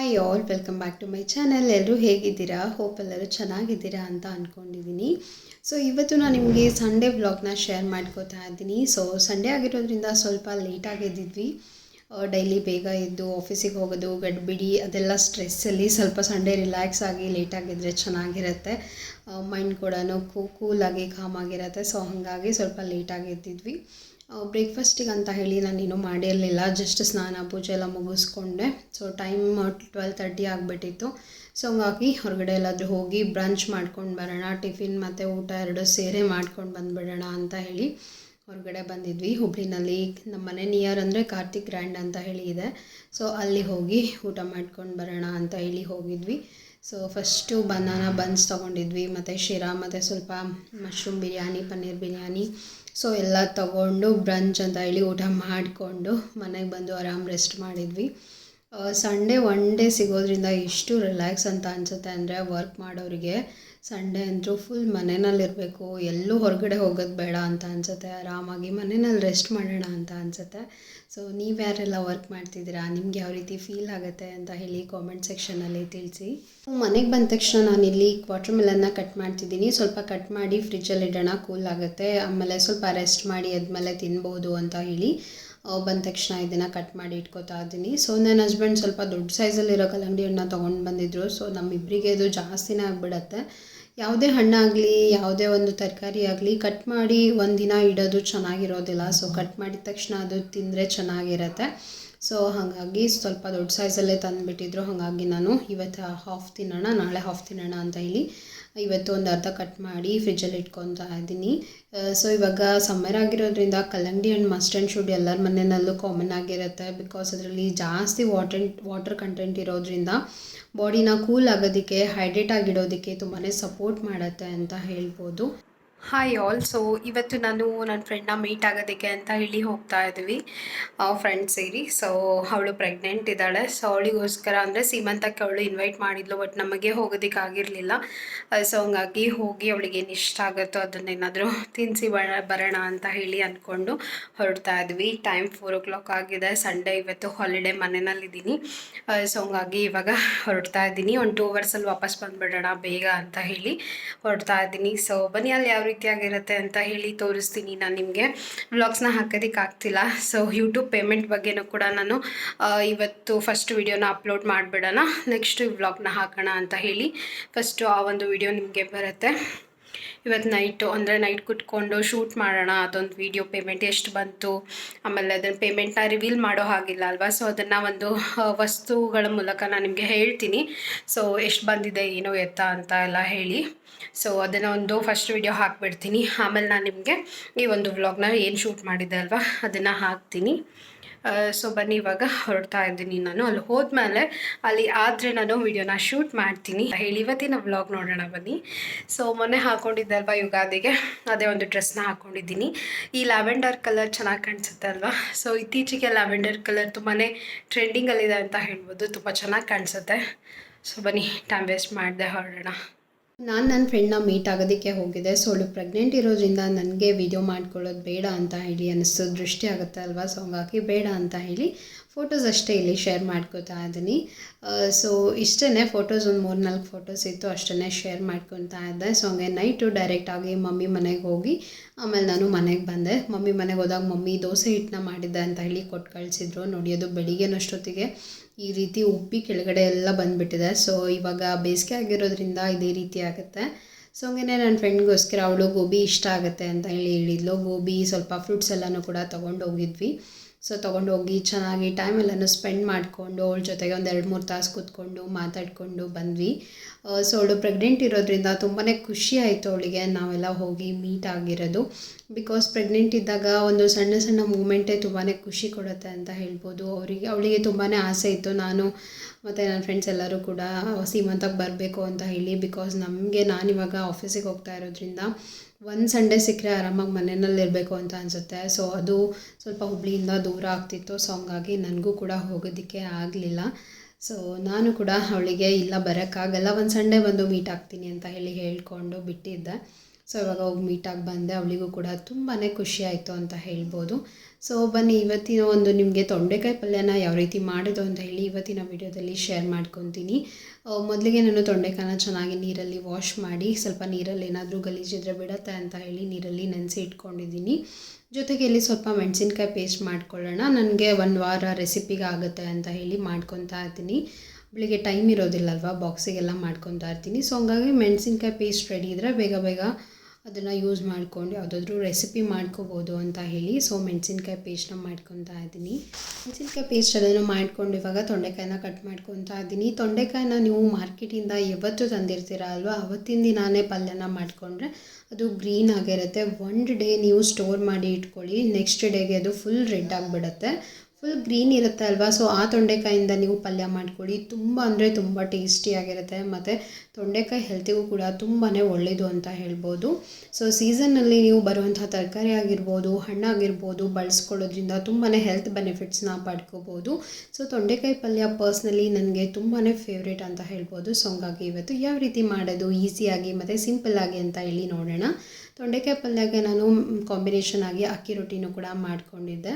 Hi all, welcome back to my channel. ಎಲ್ಲರೂ ಹೇಗಿದ್ದೀರಾ? Hope ಎಲ್ಲರೂ ಚೆನ್ನಾಗಿದ್ದೀರಾ ಅಂತ ಅಂದ್ಕೊಂಡಿದ್ದೀನಿ. ಸೊ ಇವತ್ತು ನಾನು ನಿಮಗೆ ಸಂಡೇ ವ್ಲಾಗ್ನ ಶೇರ್ ಮಾಡ್ಕೋತಾ ಇದ್ದೀನಿ. ಸೊ ಸಂಡೇ ಆಗಿರೋದ್ರಿಂದ ಸ್ವಲ್ಪ ಲೇಟಾಗಿ ಎದ್ದಿದ್ವಿ. ಡೈಲಿ ಬೇಗ ಎದ್ದು ಆಫೀಸಿಗೆ ಹೋಗೋದು ಗಡ್ಬಿಡಿ ಅದೆಲ್ಲ ಸ್ಟ್ರೆಸ್ಸಲ್ಲಿ ಸ್ವಲ್ಪ ಸಂಡೇ ರಿಲ್ಯಾಕ್ಸ್ ಆಗಿ ಲೇಟಾಗಿದ್ದರೆ ಚೆನ್ನಾಗಿರುತ್ತೆ. ಮೈಂಡ್ ಕೂಡ ಕೂಲಾಗಿ ಕಾಮಾಗಿರುತ್ತೆ. ಸೊ ಹಾಗಾಗಿ ಸ್ವಲ್ಪ ಲೇಟಾಗಿ ಎದ್ದಿದ್ವಿ. ಬ್ರೇಕ್ಫಾಸ್ಟಿಗೆ ಅಂತ ಹೇಳಿ ನಾನೇನು ಮಾಡಿರಲಿಲ್ಲ, ಜಸ್ಟ್ ಸ್ನಾನ ಪೂಜೆ ಎಲ್ಲ ಮುಗಿಸ್ಕೊಂಡೆ. ಸೊ ಟೈಮ್ 12:30 ಆಗಿಬಿಟ್ಟಿತ್ತು. ಸೊ ಹಂಗಾಗಿ ಹೊರಗಡೆ ಎಲ್ಲಾದರೂ ಹೋಗಿ ಬ್ರಂಚ್ ಮಾಡ್ಕೊಂಡು ಬರೋಣ, ಟಿಫಿನ್ ಮತ್ತು ಊಟ ಎರಡು ಸೇರೇ ಮಾಡ್ಕೊಂಡು ಬಂದುಬಿಡೋಣ ಅಂತ ಹೇಳಿ ಹೊರಗಡೆ ಬಂದಿದ್ವಿ. ಹುಬ್ಳಿನಲ್ಲಿ ನಮ್ಮ ಮನೆ ನಿಯರ್ ಅಂದರೆ ಕಾರ್ತಿಕ್ ಗ್ರ್ಯಾಂಡ್ ಅಂತ ಹೇಳಿ ಇದೆ. ಸೊ ಅಲ್ಲಿ ಹೋಗಿ ಊಟ ಮಾಡ್ಕೊಂಡು ಬರೋಣ ಅಂತ ಹೇಳಿ ಹೋಗಿದ್ವಿ. ಸೊ ಫಸ್ಟು ಬನಾನಾ ಬನ್ಸ್ ತೊಗೊಂಡಿದ್ವಿ, ಮತ್ತು ಶಿರಾ ಮತ್ತು ಸ್ವಲ್ಪ ಮಶ್ರೂಮ್ ಬಿರಿಯಾನಿ, ಪನ್ನೀರ್ ಬಿರಿಯಾನಿ. ಸೊ ಎಲ್ಲ ತೊಗೊಂಡು ಬ್ರಂಚ್ ಅಂತ ಹೇಳಿ ಊಟ ಮಾಡಿಕೊಂಡು ಮನೆಗೆ ಬಂದು ಆರಾಮ್ ರೆಸ್ಟ್ ಮಾಡಿದ್ವಿ. ಸಂಡೇ ಒನ್ ಡೇ ಸಿಗೋದ್ರಿಂದ ಎಷ್ಟು ರಿಲ್ಯಾಕ್ಸ್ ಅಂತ ಅನಿಸುತ್ತೆ ಅಂದರೆ, ವರ್ಕ್ ಮಾಡೋರಿಗೆ ಸಂಡೇ ಅಂತೂ ಫುಲ್ ಮನೆಯಲ್ಲಿರಬೇಕು, ಎಲ್ಲೂ ಹೊರಗಡೆ ಹೋಗೋದು ಬೇಡ ಅಂತ ಅನಿಸುತ್ತೆ. ಆರಾಮಾಗಿ ಮನೆಯಲ್ಲಿ ರೆಸ್ಟ್ ಮಾಡೋಣ ಅಂತ ಅನಿಸುತ್ತೆ. ಸೊ ನೀವು ಯಾರೆಲ್ಲ ವರ್ಕ್ ಮಾಡ್ತಿದ್ದೀರಾ, ನಿಮ್ಗೆ ಯಾವ ರೀತಿ ಫೀಲ್ ಆಗುತ್ತೆ ಅಂತ ಹೇಳಿ ಕಾಮೆಂಟ್ ಸೆಕ್ಷನಲ್ಲಿ ತಿಳಿಸಿ. ಮನೆಗೆ ಬಂದ ತಕ್ಷಣ ನಾನಿಲ್ಲಿ ವಾಟರ್ ಮೆಲನ್ನ ಕಟ್ ಮಾಡ್ತಿದ್ದೀನಿ. ಸ್ವಲ್ಪ ಕಟ್ ಮಾಡಿ ಫ್ರಿಜ್ಜಲ್ಲಿ ಇಡೋಣ, ಕೂಲ್ ಆಗುತ್ತೆ. ಆಮೇಲೆ ಸ್ವಲ್ಪ ರೆಸ್ಟ್ ಮಾಡಿ ಆದಮೇಲೆ ತಿನ್ಬೋದು ಅಂತ ಹೇಳಿ ಬಂದ ತಕ್ಷಣ ಇದನ್ನು ಕಟ್ ಮಾಡಿ ಇಟ್ಕೋತಾ ಇದ್ದೀನಿ. ಸೊ ನನ್ನ ಹಸ್ಬೆಂಡ್ ಸ್ವಲ್ಪ ದೊಡ್ಡ ಸೈಜಲ್ಲಿರೋ ಕಲ್ಲಂಗಡಿ ಹಣ್ಣು ತೊಗೊಂಡು ಬಂದಿದ್ದರು. ಸೊ ನಮ್ಮಿಬ್ಬರಿಗೆ ಇದು ಜಾಸ್ತಿನೇ ಆಗಿಬಿಡತ್ತೆ. ಯಾವುದೇ ಹಣ್ಣಾಗಲಿ ಯಾವುದೇ ಒಂದು ತರಕಾರಿ ಆಗಲಿ ಕಟ್ ಮಾಡಿ ಒಂದಿನ ಇಡೋದು ಚೆನ್ನಾಗಿರೋದಿಲ್ಲ. ಸೊ ಕಟ್ ಮಾಡಿದ ತಕ್ಷಣ ಅದು ತಿಂದರೆ ಚೆನ್ನಾಗಿರುತ್ತೆ. ಸೊ ಹಾಗಾಗಿ ಸ್ವಲ್ಪ ದೊಡ್ಡ ಸೈಜಲ್ಲೇ ತಂದುಬಿಟ್ಟಿದ್ರು. ಹಾಗಾಗಿ ನಾನು ಇವತ್ತು ಹಾಫ್ ತಿನ್ನೋಣ, ನಾಳೆ ಹಾಫ್ ತಿನ್ನೋಣ ಅಂತ ಹೇಳಿ ಇವತ್ತು ಒಂದು ಅರ್ಧ ಕಟ್ ಮಾಡಿ ಫ್ರಿಜ್ಜಲ್ಲಿ ಇಟ್ಕೊತಾ ಇದ್ದೀನಿ. ಸೊ ಇವಾಗ ಸಮ್ಮರ್ ಆಗಿರೋದ್ರಿಂದ ಕಲ್ಲಂಗಡಿ ಹಣ್ಣು ಮಸ್ಟ್ ಆ್ಯಂಡ್ ಶುಡ್ ಎಲ್ಲರ ಮನೆಯಲ್ಲೂ ಕಾಮನ್ ಆಗಿರುತ್ತೆ. ಬಿಕಾಸ್ ಅದರಲ್ಲಿ ಜಾಸ್ತಿ ವಾಟರ್ ಕಂಟೆಂಟ್ ಇರೋದ್ರಿಂದ ಬಾಡಿನ ಕೂಲ್ ಆಗೋದಕ್ಕೆ, ಹೈಡ್ರೇಟ್ ಆಗಿಡೋದಕ್ಕೆ ತುಂಬಾ ಸಪೋರ್ಟ್ ಮಾಡುತ್ತೆ ಅಂತ ಹೇಳ್ಬೋದು. Hi all. ಸೊ ಇವತ್ತು ನಾನು ನನ್ನ ಫ್ರೆಂಡ್ನ ಮೀಟ್ ಆಗೋದಕ್ಕೆ ಅಂತ ಹೇಳಿ ಹೋಗ್ತಾ ಇದ್ದೀವಿ, ಫ್ರೆಂಡ್ಸ್ ಸೇರಿ. ಸೊ ಅವಳು ಪ್ರೆಗ್ನೆಂಟ್ ಇದ್ದಾಳೆ. ಸೊ ಅವಳಿಗೋಸ್ಕರ ಅಂದರೆ ಸೀಮಂತಕ್ಕೆ ಅವಳು ಇನ್ವೈಟ್ ಮಾಡಿದ್ಲು, ಬಟ್ ನಮಗೆ ಹೋಗೋದಕ್ಕೆ ಆಗಿರಲಿಲ್ಲ. ಸೊ ಹಂಗಾಗಿ ಹೋಗಿ ಅವಳಿಗೆ ಏನು ಇಷ್ಟ ಆಗುತ್ತೋ ಅದನ್ನೇನಾದರೂ ತಿನ್ನಿಸಿ ಬರೋಣ ಅಂತ ಹೇಳಿ ಅಂದ್ಕೊಂಡು ಹೊರಡ್ತಾ ಇದ್ವಿ. ಟೈಮ್ 4 o'clock ಆಗಿದೆ. ಸಂಡೇ ಇವತ್ತು ಹಾಲಿಡೇ, ಮನೆಯಲ್ಲಿದ್ದೀನಿ. ಸೊ ಹಂಗಾಗಿ ಇವಾಗ ಹೊರಡ್ತಾ ಇದ್ದೀನಿ. ಒಂದು 2 hours ವಾಪಸ್ ಬಂದುಬಿಡೋಣ ಬೇಗ ಅಂತ ಹೇಳಿ ಹೊರಡ್ತಾ ಇದ್ದೀನಿ. ಸೊ ಬನ್ನಿ, ಅಲ್ಲಿ ಯಾವ ರೀತಿಯಾಗಿರುತ್ತೆ ಅಂತ ಹೇಳಿ ತೋರಿಸ್ತೀನಿ. ನಾನು ನಿಮಗೆ ವ್ಲಾಗ್ಸ್ನ ಹಾಕೋದಕ್ಕೆ ಆಗ್ತಿಲ್ಲ. ಸೊ ಯೂಟ್ಯೂಬ್ ಪೇಮೆಂಟ್ ಬಗ್ಗೆನೂ ಕೂಡ ನಾನು ಇವತ್ತು ಫಸ್ಟ್ ವಿಡಿಯೋನ ಅಪ್ಲೋಡ್ ಮಾಡಿಬಿಡೋಣ, ನೆಕ್ಸ್ಟ್ ವ್ಲಾಗ್ನ ಹಾಕೋಣ ಅಂತ ಹೇಳಿ ಫಸ್ಟು ಆ ಒಂದು ವಿಡಿಯೋ ನಿಮಗೆ ಬರುತ್ತೆ. ಇವತ್ತು ನೈಟು ಅಂದರೆ ನೈಟ್ ಕುತ್ಕೊಂಡು ಶೂಟ್ ಮಾಡೋಣ, ಅದೊಂದು ವಿಡಿಯೋ ಪೇಮೆಂಟ್ ಎಷ್ಟು ಬಂತು, ಆಮೇಲೆ ಅದನ್ನು ಪೇಮೆಂಟ್ನ ರಿವೀಲ್ ಮಾಡೋ ಹಾಗಿಲ್ಲ ಅಲ್ವಾ. ಸೊ ಅದನ್ನು ಒಂದು ವಸ್ತುಗಳ ಮೂಲಕ ನಾನು ನಿಮಗೆ ಹೇಳ್ತೀನಿ. ಸೊ ಎಷ್ಟು ಬಂದಿದೆ ಏನು ಎತ್ತ ಅಂತ ಎಲ್ಲ ಹೇಳಿ. ಸೊ ಅದನ್ನು ಒಂದು ಫಸ್ಟ್ ವಿಡಿಯೋ ಹಾಕ್ಬಿಡ್ತೀನಿ. ಆಮೇಲೆ ನಾನು ನಿಮಗೆ ಈ ಒಂದು ವ್ಲಾಗ್ನ ಏನು ಶೂಟ್ ಮಾಡಿದ್ದೆ ಅಲ್ವಾ ಅದನ್ನು ಹಾಕ್ತೀನಿ. ಸೊ ಬನ್ನಿ, ಇವಾಗ ಹೊರಡ್ತಾ ಇದ್ದೀನಿ ನಾನು. ಅಲ್ಲಿ ಹೋದ್ಮೇಲೆ ಅಲ್ಲಿ ಆದರೆ ನಾನು ವಿಡಿಯೋನ ಶೂಟ್ ಮಾಡ್ತೀನಿ ಹೇಳಿ ಇವತ್ತಿನ ವ್ಲಾಗ್ ನೋಡೋಣ ಬನ್ನಿ. ಸೊ ಮೊನ್ನೆ ಹಾಕ್ಕೊಂಡಿದ್ದೆ ಅಲ್ವಾ ಯುಗಾದಿಗೆ, ಅದೇ ಒಂದು ಡ್ರೆಸ್ನ ಹಾಕ್ಕೊಂಡಿದ್ದೀನಿ. ಈ ಲ್ಯಾವೆಂಡರ್ ಕಲರ್ ಚೆನ್ನಾಗಿ ಕಾಣಿಸುತ್ತೆ ಅಲ್ವಾ. ಸೊ ಇತ್ತೀಚೆಗೆ ಲ್ಯಾವೆಂಡರ್ ಕಲರ್ ತುಂಬಾ ಟ್ರೆಂಡಿಂಗಲ್ಲಿದೆ ಅಂತ ಹೇಳ್ಬೋದು, ತುಂಬ ಚೆನ್ನಾಗಿ ಕಾಣಿಸುತ್ತೆ. ಸೊ ಬನ್ನಿ, ಟೈಮ್ ವೇಸ್ಟ್ ಮಾಡಿದೆ, ಹೊರಡೋಣ. ನಾನು ನನ್ನ ಫ್ರೆಂಡ್ನ ಮೀಟ್ ಆಗೋದಕ್ಕೆ ಹೋಗಿದ್ದೆ. ಸೊ ಅವಳು ಪ್ರೆಗ್ನೆಂಟ್ ಇರೋದ್ರಿಂದ ನನಗೆ ವಿಡಿಯೋ ಮಾಡ್ಕೊಳ್ಳೋದು ಬೇಡ ಅಂತ ಹೇಳಿ ಅನ್ನಿಸ್ತು, ದೃಷ್ಟಿ ಆಗುತ್ತೆ ಅಲ್ವಾ. ಸೊ ಹಂಗಾಗಿ ಬೇಡ ಅಂತ ಹೇಳಿ ಫೋಟೋಸ್ ಅಷ್ಟೇ ಇಲ್ಲಿ ಶೇರ್ ಮಾಡ್ಕೋತಾ ಇದ್ದೀನಿ. ಸೊ ಇಷ್ಟೇ ಫೋಟೋಸ್, ಒಂದು 3-4 ಫೋಟೋಸ್ ಇತ್ತು, ಅಷ್ಟೇ ಶೇರ್ ಮಾಡ್ಕೊತಾ ಇದ್ದೆ. ಸೊ ಹಂಗೆ ನೈಟು ಡೈರೆಕ್ಟಾಗಿ ಮಮ್ಮಿ ಮನೆಗೆ ಹೋಗಿ ಆಮೇಲೆ ನಾನು ಮನೆಗೆ ಬಂದೆ. ಮಮ್ಮಿ ಮನೆಗೆ ಹೋದಾಗ ಮಮ್ಮಿ ದೋಸೆ ಹಿಟ್ಟನ್ನ ಮಾಡಿದ್ದೆ ಅಂತ ಹೇಳಿ ಕೊಟ್ಟು ಕಳಿಸಿದ್ರು. ನೋಡಿ, ಅದು ಬೆಳಿಗ್ಗೆನಷ್ಟೊತ್ತಿಗೆ ಈ ರೀತಿ ಉಪ್ಪಿ ಕೆಳಗಡೆ ಎಲ್ಲ ಬಂದುಬಿಟ್ಟಿದೆ. ಸೊ ಇವಾಗ ಬೇಸಿಗೆ ಆಗಿರೋದ್ರಿಂದ ಇದೇ ರೀತಿ ಆಗುತ್ತೆ. ಸೊ ಹಂಗೆ ನನ್ನ ಫ್ರೆಂಡ್ಗೋಸ್ಕರ ಅವಳು ಗೋಬಿ ಇಷ್ಟ ಆಗುತ್ತೆ ಅಂತ ಹೇಳಿ ಹೇಳಿದ್ಲು. ಗೋಬಿ, ಸ್ವಲ್ಪ ಫ್ರೂಟ್ಸ್ ಎಲ್ಲನೂ ಕೂಡ ತೊಗೊಂಡು ಹೋಗಿದ್ವಿ. ಸೊ ತೊಗೊಂಡು ಹೋಗಿ ಚೆನ್ನಾಗಿ ಟೈಮೆಲ್ಲನೂ ಸ್ಪೆಂಡ್ ಮಾಡಿಕೊಂಡು ಅವಳ ಜೊತೆಗೆ ಒಂದು 2-3 ತಾಸು ಕೂತ್ಕೊಂಡು ಮಾತಾಡಿಕೊಂಡು ಬಂದ್ವಿ. ಸೊ ಅವಳು ಪ್ರೆಗ್ನೆಂಟ್ ಇರೋದ್ರಿಂದ ತುಂಬಾ ಖುಷಿ ಆಯಿತು ಅವಳಿಗೆ ನಾವೆಲ್ಲ ಹೋಗಿ ಮೀಟ್ ಆಗಿರೋದು. ಬಿಕಾಸ್ ಪ್ರೆಗ್ನೆಂಟ್ ಇದ್ದಾಗ ಒಂದು ಸಣ್ಣ ಸಣ್ಣ ಮೂಮೆಂಟೇ ತುಂಬಾ ಖುಷಿ ಕೊಡುತ್ತೆ ಅಂತ ಹೇಳ್ಬೋದು. ಅವಳಿಗೆ ತುಂಬಾ ಆಸೆ ಇತ್ತು, ನಾನು ಮತ್ತು ನನ್ನ ಫ್ರೆಂಡ್ಸ್ ಎಲ್ಲರೂ ಕೂಡ ಸೀಮಂತಕ್ಕೆ ಬರಬೇಕು ಅಂತ ಹೇಳಿ. ಬಿಕಾಸ್ ನಾನಿವಾಗ ಆಫೀಸಿಗೆ ಹೋಗ್ತಾ ಇರೋದ್ರಿಂದ ಒಂದು ಸಂಡೇ ಸಿಕ್ಕರೆ ಆರಾಮಾಗಿ ಮನೆಯಲ್ಲಿರಬೇಕು ಅಂತ ಅನಿಸುತ್ತೆ. ಸೊ ಅದು ಸ್ವಲ್ಪ ಹುಬ್ಳಿಯಿಂದ ದೂರ ಆಗ್ತಿತ್ತು. ಸೊ ಹಂಗಾಗಿ ನನಗೂ ಕೂಡ ಹೋಗೋದಕ್ಕೆ ಆಗಲಿಲ್ಲ. ಸೊ ನಾನು ಕೂಡ ಅವಳಿಗೆ ಇಲ್ಲ ಬರೋಕ್ಕಾಗಲ್ಲ, ಒಂದು ಸಂಡೇ ಬಂದು ಮೀಟ್ ಆಗ್ತೀನಿ ಅಂತ ಹೇಳಿ ಹೇಳ್ಕೊಂಡು ಬಿಟ್ಟಿದ್ದೆ. ಸೊ ಇವಾಗ ಹೋಗಿ ಮೀಟಾಗಿ ಬಂದೆ. ಅವಳಿಗೂ ಕೂಡ ತುಂಬಾ ಖುಷಿ ಆಯಿತು ಅಂತ ಹೇಳ್ಬೋದು. ಸೊ ಬನ್ನಿ ಇವತ್ತಿನ ಒಂದು ನಿಮಗೆ ತೊಂಡೆಕಾಯಿ ಪಲ್ಯನ ಯಾವ ರೀತಿ ಮಾಡೋದು ಅಂತ ಹೇಳಿ ಇವತ್ತಿನ ವಿಡಿಯೋದಲ್ಲಿ ಶೇರ್ ಮಾಡ್ಕೊತೀನಿ. ಮೊದಲಿಗೆ ನಾನು ತೊಂಡೆಕಾಯಿನ ಚೆನ್ನಾಗಿ ನೀರಲ್ಲಿ ವಾಶ್ ಮಾಡಿ ಸ್ವಲ್ಪ ನೀರಲ್ಲಿ ಏನಾದರೂ ಗಲೀಜಿದ್ರೆ ಬಿಡುತ್ತೆ ಅಂತ ಹೇಳಿ ನೀರಲ್ಲಿ ನೆನೆಸಿ ಇಟ್ಕೊಂಡಿದ್ದೀನಿ. ಜೊತೆಗೆ ಇಲ್ಲಿ ಸ್ವಲ್ಪ ಮೆಣಸಿನ್ಕಾಯಿ ಪೇಸ್ಟ್ ಮಾಡ್ಕೊಳ್ಳೋಣ. ನನಗೆ ಒಂದು ವಾರ ರೆಸಿಪಿಗೆ ಆಗುತ್ತೆ ಅಂತ ಹೇಳಿ ಮಾಡ್ಕೊತಾ ಇದ್ದೀನಿ. ಬೆಳಿಗ್ಗೆ ಟೈಮ್ ಇರೋದಿಲ್ಲಲ್ವ, ಬಾಕ್ಸಿಗೆಲ್ಲ ಮಾಡ್ಕೊತಾ ಇರ್ತೀನಿ. ಸೊ ಹಂಗಾಗಿ ಮೆಣಸಿನ್ಕಾಯಿ ಪೇಸ್ಟ್ ರೆಡಿ ಇದ್ದರೆ ಬೇಗ ಬೇಗ ಅದನ್ನು ಯೂಸ್ ಮಾಡ್ಕೊಂಡು ಯಾವುದಾದ್ರೂ ರೆಸಿಪಿ ಮಾಡ್ಕೋಬೋದು ಅಂತ ಹೇಳಿ ಸೊ ಮೆಣಸಿನ್ಕಾಯಿ ಪೇಸ್ಟ್ನ ಮಾಡ್ಕೊತಾ ಇದ್ದೀನಿ. ಮೆಣಸಿನ್ಕಾಯಿ ಪೇಸ್ಟ್ ಅದನ್ನು ಮಾಡ್ಕೊಂಡು ಇವಾಗ ತೊಂಡೆಕಾಯಿನ ಕಟ್ ಮಾಡ್ಕೊತಾ ಇದ್ದೀನಿ. ತೊಂಡೆಕಾಯಿನ ನೀವು ಮಾರ್ಕೆಟಿಂದ ಯಾವತ್ತು ತಂದಿರ್ತೀರ ಅಲ್ವಾ, ಅವತ್ತಿನ ದಿನಾನೇ ಪಲ್ಯನ ಮಾಡಿಕೊಂಡ್ರೆ ಅದು ಗ್ರೀನ್ ಆಗಿರುತ್ತೆ. 1 ಡೇ ನೀವು ಸ್ಟೋರ್ ಮಾಡಿ ಇಟ್ಕೊಳ್ಳಿ, ನೆಕ್ಸ್ಟ್ ಡೇಗೆ ಅದು ಫುಲ್ ರೆಡ್ ಆಗಿಬಿಡುತ್ತೆ, ಫುಲ್ ಗ್ರೀನ್ ಇರುತ್ತೆ ಅಲ್ವಾ. ಸೊ ಆ ತೊಂಡೆಕಾಯಿಂದ ನೀವು ಪಲ್ಯ ಮಾಡ್ಕೊಳ್ಳಿ, ತುಂಬ ಅಂದರೆ ತುಂಬ ಟೇಸ್ಟಿಯಾಗಿರುತ್ತೆ. ಮತ್ತು ತೊಂಡೆಕಾಯಿ ಹೆಲ್ತಿಗೂ ಕೂಡ ತುಂಬಾ ಒಳ್ಳೆಯದು ಅಂತ ಹೇಳ್ಬೋದು. ಸೊ ಸೀಸನ್ನಲ್ಲಿ ನೀವು ಬರುವಂಥ ತರಕಾರಿ ಆಗಿರ್ಬೋದು, ಹಣ್ಣಾಗಿರ್ಬೋದು ಬಳಸ್ಕೊಳ್ಳೋದ್ರಿಂದ ತುಂಬಾ ಹೆಲ್ತ್ ಬೆನಿಫಿಟ್ಸ್ನ ಪಡ್ಕೋಬೋದು. ಸೊ ತೊಂಡೆಕಾಯಿ ಪಲ್ಯ ಪರ್ಸ್ನಲಿ ನನಗೆ ತುಂಬಾ ಫೇವ್ರೇಟ್ ಅಂತ ಹೇಳ್ಬೋದು. ಸೊ ಹಂಗಾಗಿ ಇವತ್ತು ಯಾವ ರೀತಿ ಮಾಡೋದು ಈಸಿಯಾಗಿ ಮತ್ತು ಸಿಂಪಲ್ಲಾಗಿ ಅಂತ ಹೇಳಿ ನೋಡೋಣ. ತೊಂಡೆಕಾಯಿ ಪಲ್ಯಕ್ಕೆ ನಾನು ಕಾಂಬಿನೇಷನ್ ಆಗಿ ಅಕ್ಕಿ ರೊಟ್ಟಿನೂ ಕೂಡ ಮಾಡ್ಕೊಂಡಿದ್ದೆ.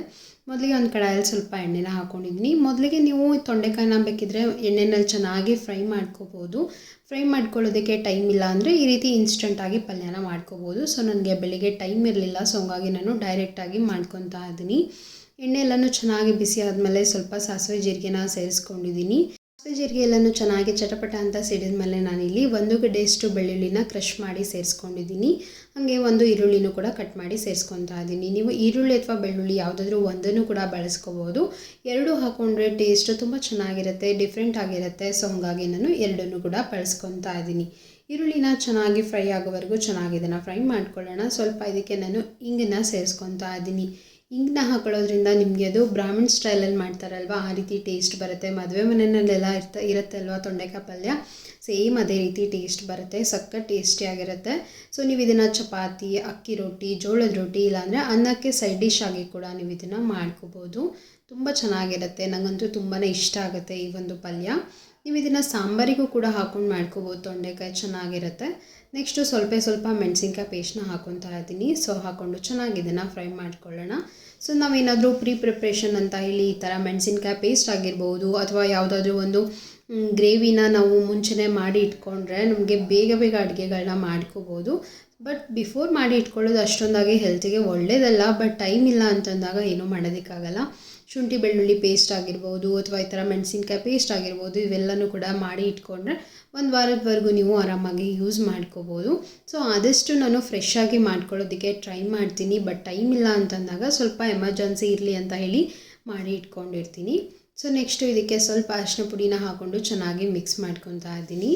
ಮೊದಲಿಗೆ ಒಂದು ಕಡಾಯಲ್ಲಿ ಸ್ವಲ್ಪ ಎಣ್ಣೆನ ಹಾಕ್ಕೊಂಡಿದ್ದೀನಿ. ಮೊದಲಿಗೆ ನೀವು ತೊಂಡೆಕಾಯಿನ ಬೇಕಿದ್ರೆ ಎಣ್ಣೆನಲ್ಲಿ ಚೆನ್ನಾಗಿ ಫ್ರೈ ಮಾಡ್ಕೋಬೋದು. ಫ್ರೈ ಮಾಡ್ಕೊಳ್ಳೋದಕ್ಕೆ ಟೈಮ್ ಇಲ್ಲ ಅಂದರೆ ಈ ರೀತಿ ಇನ್ಸ್ಟಂಟಾಗಿ ಪಲ್ಯನ ಮಾಡ್ಕೋಬೋದು. ಸೊ ನನಗೆ ಬೆಳಿಗ್ಗೆ ಟೈಮ್ ಇರಲಿಲ್ಲ, ಸೊ ಹಂಗಾಗಿ ನಾನು ಡೈರೆಕ್ಟಾಗಿ ಮಾಡ್ಕೊತಾ ಇದ್ದೀನಿ. ಎಣ್ಣೆ ಎಲ್ಲನೂ ಚೆನ್ನಾಗಿ ಬಿಸಿ ಆದಮೇಲೆ ಸ್ವಲ್ಪ ಸಾಸಿವೆ ಜೀರಿಗೆನ ಸೇರಿಸ್ಕೊಂಡಿದ್ದೀನಿ. ಸಾಸಿವೆ ಜೀರಿಗೆ ಎಲ್ಲನೂ ಚೆನ್ನಾಗಿ ಚಟಪಟ ಅಂತ ಸಿಡಿದ ಮೇಲೆ ನಾನಿಲ್ಲಿ 1 ಗಡ್ಡೆಯಷ್ಟು ಬೆಳ್ಳುಳ್ಳಿನ ಕ್ರಷ್ ಮಾಡಿ ಸೇರಿಸ್ಕೊಂಡಿದ್ದೀನಿ. ಹಾಗೆ 1 ಈರುಳ್ಳಿನೂ ಕೂಡ ಕಟ್ ಮಾಡಿ ಸೇರಿಸ್ಕೊತಾ ಇದ್ದೀನಿ. ನೀವು ಈರುಳ್ಳಿ ಅಥವಾ ಬೆಳ್ಳುಳ್ಳಿ ಯಾವುದಾದ್ರೂ ಒಂದನ್ನು ಕೂಡ ಬಳಸ್ಕೋಬೋದು. 2 ಹಾಕ್ಕೊಂಡ್ರೆ ಟೇಸ್ಟು ತುಂಬ ಚೆನ್ನಾಗಿರುತ್ತೆ, ಡಿಫ್ರೆಂಟ್ ಆಗಿರುತ್ತೆ. ಸೊ ಹಾಗಾಗಿ ನಾನು 2 ಕೂಡ ಬಳಸ್ಕೊತಾ ಇದ್ದೀನಿ. ಈರುಳ್ಳಿನ ಚೆನ್ನಾಗಿ ಫ್ರೈ ಆಗೋವರೆಗೂ ಚೆನ್ನಾಗಿ ಇದನ್ನು ಫ್ರೈ ಮಾಡ್ಕೊಳ್ಳೋಣ. ಸ್ವಲ್ಪ ಇದಕ್ಕೆ ನಾನು ಇಂಗನ್ನ ಸೇರಿಸ್ಕೊತಾ ಇದ್ದೀನಿ. ಇಂಗನ್ನ ಹಾಕೊಳ್ಳೋದ್ರಿಂದ ನಿಮಗೆ ಅದು ಬ್ರಾಹ್ಮಣ್ ಸ್ಟೈಲಲ್ಲಿ ಮಾಡ್ತಾರಲ್ವ, ಆ ರೀತಿ ಟೇಸ್ಟ್ ಬರುತ್ತೆ. ಮದುವೆ ಮನೆಯಲ್ಲೆಲ್ಲ ಇರುತ್ತೆ ಅಲ್ವ ತೊಂಡೆಕಾಯಿ ಪಲ್ಯ, ಸೇಮ್ ಅದೇ ರೀತಿ ಟೇಸ್ಟ್ ಬರುತ್ತೆ, ಸಖತ್ ಟೇಸ್ಟಿಯಾಗಿರುತ್ತೆ. ಸೊ ನೀವು ಇದನ್ನು ಚಪಾತಿ, ಅಕ್ಕಿ ರೊಟ್ಟಿ, ಜೋಳದ ರೊಟ್ಟಿ, ಇಲ್ಲಾಂದರೆ ಅನ್ನಕ್ಕೆ ಸೈಡ್ ಡಿಶ್ ಆಗಿ ಕೂಡ ನೀವು ಇದನ್ನು ಮಾಡ್ಕೋಬೋದು. ತುಂಬ ಚೆನ್ನಾಗಿರುತ್ತೆ, ನನಗಂತೂ ತುಂಬಾ ಇಷ್ಟ ಆಗುತ್ತೆ ಈ ಒಂದು ಪಲ್ಯ. ನೀವು ಇದನ್ನು ಸಾಂಬಾರಿಗೂ ಕೂಡ ಹಾಕ್ಕೊಂಡು ಮಾಡ್ಕೋಬೋದು, ತೊಂಡೆಕಾಯಿ ಚೆನ್ನಾಗಿರುತ್ತೆ. ನೆಕ್ಸ್ಟು ಸ್ವಲ್ಪ ಮೆಣಸಿನ್ಕಾಯಿ ಪೇಸ್ಟ್ನ ಹಾಕ್ಕೊತಾ ಇದ್ದೀನಿ. ಸೊ ಹಾಕ್ಕೊಂಡು ಚೆನ್ನಾಗಿ ಇದನ್ನು ಫ್ರೈ ಮಾಡ್ಕೊಳ್ಳೋಣ. ಸೊ ನಾವೇನಾದರೂ ಪ್ರಿಪ್ರೇಷನ್ ಅಂತ ಹೇಳಿ ಈ ಥರ ಮೆಣಸಿನ್ಕಾಯಿ ಪೇಸ್ಟ್ ಆಗಿರ್ಬೋದು ಅಥವಾ ಯಾವುದಾದ್ರೂ ಒಂದು ಗ್ರೇವಿನ ನಾವು ಮುಂಚೆನೇ ಮಾಡಿ ಇಟ್ಕೊಂಡ್ರೆ ನಮಗೆ ಬೇಗ ಅಡುಗೆಗಳನ್ನ ಮಾಡ್ಕೋಬೋದು. ಬಟ್ ಬಿಫೋರ್ ಮಾಡಿ ಇಟ್ಕೊಳ್ಳೋದು ಅಷ್ಟೊಂದಾಗಿ ಹೆಲ್ತಿಗೆ ಒಳ್ಳೆಯದಲ್ಲ. ಬಟ್ ಟೈಮ್ ಇಲ್ಲ ಅಂತಂದಾಗ ಏನೂ ಮಾಡೋದಕ್ಕಾಗಲ್ಲ. ಶುಂಠಿ ಬೆಳ್ಳುಳ್ಳಿ ಪೇಸ್ಟ್ ಆಗಿರ್ಬೋದು ಅಥವಾ ಈ ಥರ ಮೆಣಸಿನ್ಕಾಯಿ ಪೇಸ್ಟ್ ಆಗಿರ್ಬೋದು, ಇವೆಲ್ಲನೂ ಕೂಡ ಮಾಡಿ ಇಟ್ಕೊಂಡ್ರೆ 1 ವಾರದವರೆಗೂ ನೀವು ಆರಾಮಾಗಿ ಯೂಸ್ ಮಾಡ್ಕೋಬೋದು. ಸೊ ಆದಷ್ಟು ನಾನು ಫ್ರೆಶ್ ಆಗಿ ಮಾಡ್ಕೊಳ್ಳೋದಕ್ಕೆ ಟ್ರೈ ಮಾಡ್ತೀನಿ. ಬಟ್ ಟೈಮ್ ಇಲ್ಲ ಅಂತಂದಾಗ ಸ್ವಲ್ಪ ಎಮರ್ಜೆನ್ಸಿ ಇರಲಿ ಅಂತ ಹೇಳಿ ಮಾಡಿ ಇಟ್ಕೊಂಡಿರ್ತೀನಿ. ಸೊ ನೆಕ್ಸ್ಟು ಇದಕ್ಕೆ ಸ್ವಲ್ಪ ಅರಿಶಿನ ಪುಡಿನ ಹಾಕ್ಕೊಂಡು ಚೆನ್ನಾಗಿ ಮಿಕ್ಸ್ ಮಾಡ್ಕೊತಾ ಇದ್ದೀನಿ.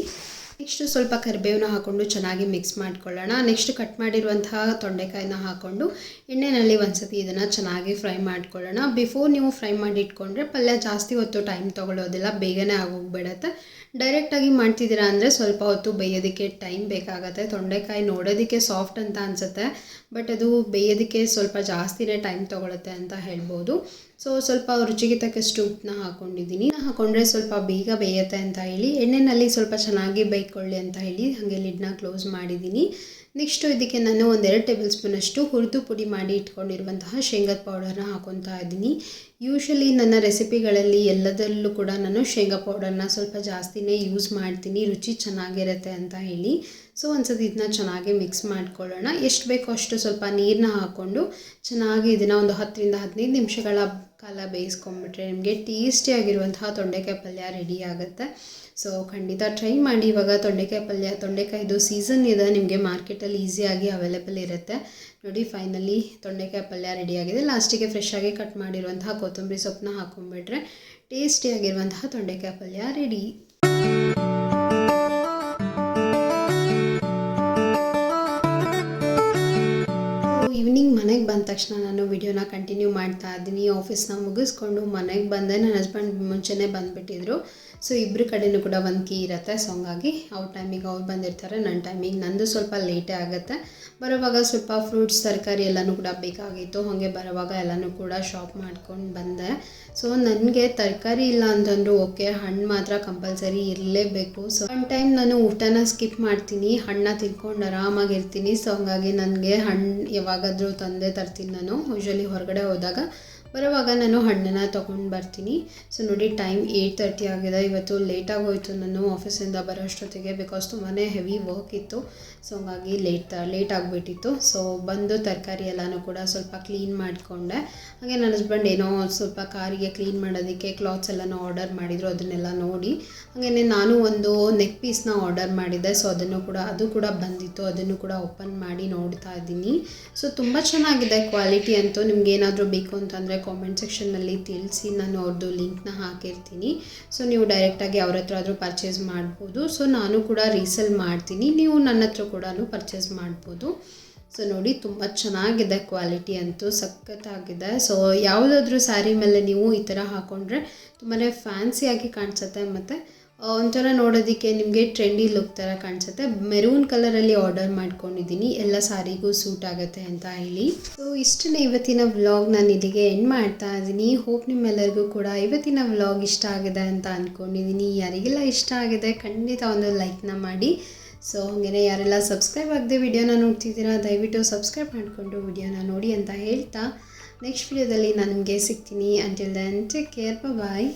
ನೆಕ್ಸ್ಟು ಸ್ವಲ್ಪ ಕರಿಬೇವನ್ನ ಹಾಕ್ಕೊಂಡು ಚೆನ್ನಾಗಿ ಮಿಕ್ಸ್ ಮಾಡ್ಕೊಳ್ಳೋಣ. ನೆಕ್ಸ್ಟ್ ಕಟ್ ಮಾಡಿರುವಂತಹ ತೊಂಡೆಕಾಯಿನ ಹಾಕ್ಕೊಂಡು ಎಣ್ಣೆಯಲ್ಲಿ ಒಂದ್ಸತಿ ಇದನ್ನು ಚೆನ್ನಾಗಿ ಫ್ರೈ ಮಾಡ್ಕೊಳ್ಳೋಣ. ಬಿಫೋರ್ ನೀವು ಫ್ರೈ ಮಾಡಿ ಇಟ್ಕೊಂಡ್ರೆ ಪಲ್ಯ ಜಾಸ್ತಿ ಹೊತ್ತು ಟೈಮ್ ತೊಗೊಳ್ಳೋದಿಲ್ಲ, ಬೇಗನೆ ಆಗೋಗ್ಬಿಡುತ್ತೆ. ಡೈರೆಕ್ಟಾಗಿ ಮಾಡ್ತಿದ್ದೀರಾ ಅಂದರೆ ಸ್ವಲ್ಪ ಹೊತ್ತು ಬೇಯೋದಕ್ಕೆ ಟೈಮ್ ಬೇಕಾಗುತ್ತೆ. ತೊಂಡೆಕಾಯಿ ನೋಡೋದಕ್ಕೆ ಸಾಫ್ಟ್ ಅಂತ ಅನಿಸುತ್ತೆ, ಬಟ್ ಅದು ಬೇಯೋದಕ್ಕೆ ಸ್ವಲ್ಪ ಜಾಸ್ತಿನೇ ಟೈಮ್ ತೊಗೊಳುತ್ತೆ ಅಂತ ಹೇಳ್ಬೋದು. ಸೊ ಸ್ವಲ್ಪ ರುಚಿಗೆ ತಕ್ಕಷ್ಟು ಉಪ್ಪನ್ನ ಹಾಕ್ಕೊಂಡಿದ್ದೀನಿ. ಹಾಕ್ಕೊಂಡ್ರೆ ಸ್ವಲ್ಪ ಬೇಗ ಬೇಯುತ್ತೆ ಅಂತ ಹೇಳಿ ಎಣ್ಣೆಯಲ್ಲಿ ಸ್ವಲ್ಪ ಚೆನ್ನಾಗಿ ಬೇಯ್ಕೊಳ್ಳಿ ಅಂತ ಹೇಳಿ ಹಾಗೆ ಲಿಡ್ನ ಕ್ಲೋಸ್ ಮಾಡಿದ್ದೀನಿ. ನೆಕ್ಸ್ಟು ಇದಕ್ಕೆ ನಾನು 1-2 ಟೇಬಲ್ ಸ್ಪೂನಷ್ಟು ಹುರಿದು ಪುಡಿ ಮಾಡಿ ಇಟ್ಕೊಂಡಿರುವಂತಹ ಶೇಂಗದ ಪೌಡರ್ನ ಹಾಕ್ಕೊತಾ ಇದ್ದೀನಿ. ಯೂಶ್ವಲಿ ನನ್ನ ರೆಸಿಪಿಗಳಲ್ಲಿ ಎಲ್ಲದರಲ್ಲೂ ಕೂಡ ನಾನು ಶೇಂಗಾ ಪೌಡರ್ನ ಸ್ವಲ್ಪ ಜಾಸ್ತಿನೇ ಯೂಸ್ ಮಾಡ್ತೀನಿ, ರುಚಿ ಚೆನ್ನಾಗಿರುತ್ತೆ ಅಂತ ಹೇಳಿ. ಸೊ ಒಂದ್ಸತಿ ಇದನ್ನ ಚೆನ್ನಾಗಿ ಮಿಕ್ಸ್ ಮಾಡ್ಕೊಳ್ಳೋಣ. ಎಷ್ಟು ಬೇಕೋ ಅಷ್ಟು ಸ್ವಲ್ಪ ನೀರನ್ನ ಹಾಕ್ಕೊಂಡು ಚೆನ್ನಾಗಿ ಇದನ್ನು ಒಂದು 10-15 ನಿಮಿಷಗಳ ಕಾಲ ಬೇಯಿಸ್ಕೊಂಡ್ಬಿಟ್ರೆ ನಿಮಗೆ ಟೇಸ್ಟಿಯಾಗಿರುವಂತಹ ತೊಂಡೆಕಾಯಿ ಪಲ್ಯ ರೆಡಿ ಆಗುತ್ತೆ. ಸೊ ಖಂಡಿತ ಟ್ರೈ ಮಾಡಿ. ಇವಾಗ ತೊಂಡೆಕಾಯಿದು ಸೀಸನ್ ಇದೆ, ನಿಮಗೆ ಮಾರ್ಕೆಟಲ್ಲಿ ಈಸಿಯಾಗಿ ಅವೈಲೇಬಲ್ ಇರುತ್ತೆ. ನೋಡಿ ಫೈನಲಿ ತೊಂಡೆಕಾಯಿ ಪಲ್ಯ ರೆಡಿಯಾಗಿದೆ. ಲಾಸ್ಟಿಗೆ ಫ್ರೆಶ್ ಆಗಿ ಕಟ್ ಮಾಡಿರುವಂತಹ ಕೊತ್ತಂಬರಿ ಸೊಪ್ಪನ್ನ ಹಾಕ್ಕೊಂಡ್ಬಿಟ್ರೆ ಟೇಸ್ಟಿಯಾಗಿರುವಂತಹ ತೊಂಡೆಕಾಯಿ ಪಲ್ಯ ರೆಡಿ. ಈವ್ನಿಂಗ್ ಮನೆಗೆ ಬಂದ ತಕ್ಷಣ ನಾನು ವಿಡಿಯೋನ ಕಂಟಿನ್ಯೂ ಮಾಡ್ತಾ ಇದ್ದೀನಿ. ಆಫೀಸ್ನ ಮುಗಿಸ್ಕೊಂಡು ಮನೆಗೆ ಬಂದೆ. ನನ್ನ ಹಸ್ಬೆಂಡ್ ಮುಂಚೆನೇ ಬಂದುಬಿಟ್ಟಿದ್ರು. ಸೊ ಇಬ್ಬರ ಕಡೆಯೂ ಕೂಡ ಒಂದು ಕೀ ಇರುತ್ತೆ. ಸೊ ಹಂಗಾಗಿ ಅವ್ರ ಟೈಮಿಗೆ ಅವ್ರು ಬಂದಿರ್ತಾರೆ, ನನ್ನ ಟೈಮಿಗೆ ನಂದು ಸ್ವಲ್ಪ ಲೇಟೇ ಆಗುತ್ತೆ. ಬರೋವಾಗ ಸ್ವಲ್ಪ ಫ್ರೂಟ್ಸ್ ತರಕಾರಿ ಎಲ್ಲನೂ ಕೂಡ ಬೇಕಾಗಿತ್ತು. ಹಾಗೆ ಬರೋವಾಗ ಎಲ್ಲನೂ ಕೂಡ ಶಾಪ್ ಮಾಡ್ಕೊಂಡು ಬಂದೆ. ಸೊ ನನಗೆ ತರಕಾರಿ ಇಲ್ಲ ಅಂತಂದರೂ ಓಕೆ, ಹಣ್ಣು ಮಾತ್ರ ಕಂಪಲ್ಸರಿ ಇರಲೇಬೇಕು. ಸೊ ಒನ್ ಟೈಮ್ ನಾನು ಊಟನ ಸ್ಕಿಪ್ ಮಾಡ್ತೀನಿ, ಹಣ್ಣನ್ನ ತಿನ್ಕೊಂಡು ಆರಾಮಾಗಿರ್ತೀನಿ. ಸೊ ಹಂಗಾಗಿ ನನಗೆ ಹಣ್ಣು ಯಾವಾಗಾದರೂ ತಂದೆ ತರ್ತೀನಿ. ನಾನು ಯೂಶ್ವಲಿ ಹೊರಗಡೆ ಹೋದಾಗ ಬರುವಾಗ ನಾನು ಹಣ್ಣನ್ನು ತೊಗೊಂಡು ಬರ್ತೀನಿ. ಸೊ ನೋಡಿ ಟೈಮ್ 8:30 ಆಗಿದೆ. ಇವತ್ತು ಲೇಟಾಗಿ ಹೋಯಿತು ನಾನು ಆಫೀಸಿಂದ ಬರೋ ಅಷ್ಟೊತ್ತಿಗೆ, ಬಿಕಾಸ್ ತುಂಬಾ ಹೆವಿ ವರ್ಕ್ ಇತ್ತು. ಸೊ ಹಂಗಾಗಿ ಲೇಟ್ ಆಗಿಬಿಟ್ಟಿತ್ತು. ಸೊ ಬಂದು ತರಕಾರಿ ಎಲ್ಲನೂ ಕೂಡ ಸ್ವಲ್ಪ ಕ್ಲೀನ್ ಮಾಡಿಕೊಂಡೆ. ಹಾಗೆ ನನ್ನ ಹಸ್ಬೆಂಡ್ ಏನೋ ಸ್ವಲ್ಪ ಕಾರಿಗೆ ಕ್ಲೀನ್ ಮಾಡೋದಕ್ಕೆ ಕ್ಲಾತ್ಸ್ ಎಲ್ಲನೂ ಆರ್ಡರ್ ಮಾಡಿದರು, ಅದನ್ನೆಲ್ಲ ನೋಡಿ. ಹಾಗೆಯೇ ನಾನು ಒಂದು ನೆಕ್ ಪೀಸ್ನ ಆರ್ಡರ್ ಮಾಡಿದ್ದೆ. ಸೊ ಅದು ಕೂಡ ಬಂದಿತ್ತು, ಅದನ್ನು ಕೂಡ ಓಪನ್ ಮಾಡಿ ನೋಡ್ತಾ ಇದ್ದೀನಿ. ಸೊ ತುಂಬ ಚೆನ್ನಾಗಿದೆ ಕ್ವಾಲಿಟಿ ಅಂತೂ. ನಿಮ್ಗೆ ಏನಾದರೂ ಬೇಕು ಅಂತಂದರೆ ಕಾಮೆಂಟ್ ಸೆಕ್ಷನ್ನಲ್ಲಿ ತಿಳಿಸಿ, ನಾನು ಅವ್ರದ್ದು ಲಿಂಕ್ನ ಹಾಕಿರ್ತೀನಿ. ಸೊ ನೀವು ಡೈರೆಕ್ಟಾಗಿ ಅವ್ರ ಹತ್ರ ಆದರೂ ಪರ್ಚೇಸ್ ಮಾಡ್ಬೋದು. ಸೊ ನಾನು ಕೂಡ ರೀಸೇಲ್ ಮಾಡ್ತೀನಿ, ನೀವು ನನ್ನ ಹತ್ರ ಕೂಡ ಪರ್ಚೇಸ್ ಮಾಡ್ಬೋದು. ಸೊ ನೋಡಿ ತುಂಬ ಚೆನ್ನಾಗಿದೆ ಕ್ವಾಲಿಟಿ ಅಂತೂ, ಸಖತ್ತಾಗಿದೆ. ಸೊ ಯಾವುದಾದ್ರೂ ಸ್ಯಾರಿ ಮೇಲೆ ನೀವು ಈ ಥರ ಹಾಕ್ಕೊಂಡ್ರೆ ತುಂಬಾ ಫ್ಯಾನ್ಸಿಯಾಗಿ ಕಾಣಿಸುತ್ತೆ, ಮತ್ತು ಒಂಥರ ನೋಡೋದಕ್ಕೆ ನಿಮಗೆ ಟ್ರೆಂಡಿ ಲುಕ್ ಥರ ಕಾಣಿಸುತ್ತೆ. ಮೆರೂನ್ ಕಲರಲ್ಲಿ ಆರ್ಡರ್ ಮಾಡ್ಕೊಂಡಿದ್ದೀನಿ, ಎಲ್ಲ ಸಾರಿಗೂ ಸೂಟ್ ಆಗುತ್ತೆ ಅಂತ ಹೇಳಿ. ಸೊ ಇಷ್ಟನ್ನೇ ಇವತ್ತಿನ ವ್ಲಾಗ್ ನಾನು ಇಲ್ಲಿಗೆ ಎಂಡ್ ಮಾಡ್ತಾ ಇದ್ದೀನಿ. ಹೋಪ್ ನಿಮ್ಮೆಲ್ಲರಿಗೂ ಕೂಡ ಇವತ್ತಿನ ವ್ಲಾಗ್ ಇಷ್ಟ ಆಗಿದೆ ಅಂತ ಅಂದ್ಕೊಂಡಿದ್ದೀನಿ. ಯಾರಿಗೆಲ್ಲ ಇಷ್ಟ ಆಗಿದೆ ಖಂಡಿತ ಒಂದು ಲೈಕ್ನ ಮಾಡಿ. ಸೊ ಹಾಗೆಯೇ ಯಾರೆಲ್ಲ ಸಬ್ಸ್ಕ್ರೈಬ್ ಆಗದೆ ವಿಡಿಯೋನ ನೋಡ್ತಿದ್ದೀರಾ, ದಯವಿಟ್ಟು ಸಬ್ಸ್ಕ್ರೈಬ್ ಮಾಡಿಕೊಂಡು ವಿಡಿಯೋನ ನೋಡಿ ಅಂತ ಹೇಳ್ತಾ ನೆಕ್ಸ್ಟ್ ವಿಡಿಯೋದಲ್ಲಿ ನಾನು ನಿಮಗೆ ಸಿಗ್ತೀನಿ. ಅಂಟಿಲ್ ದೆನ್ ಟೇಕ್ ಕೇರ್, ಬಾಯ್.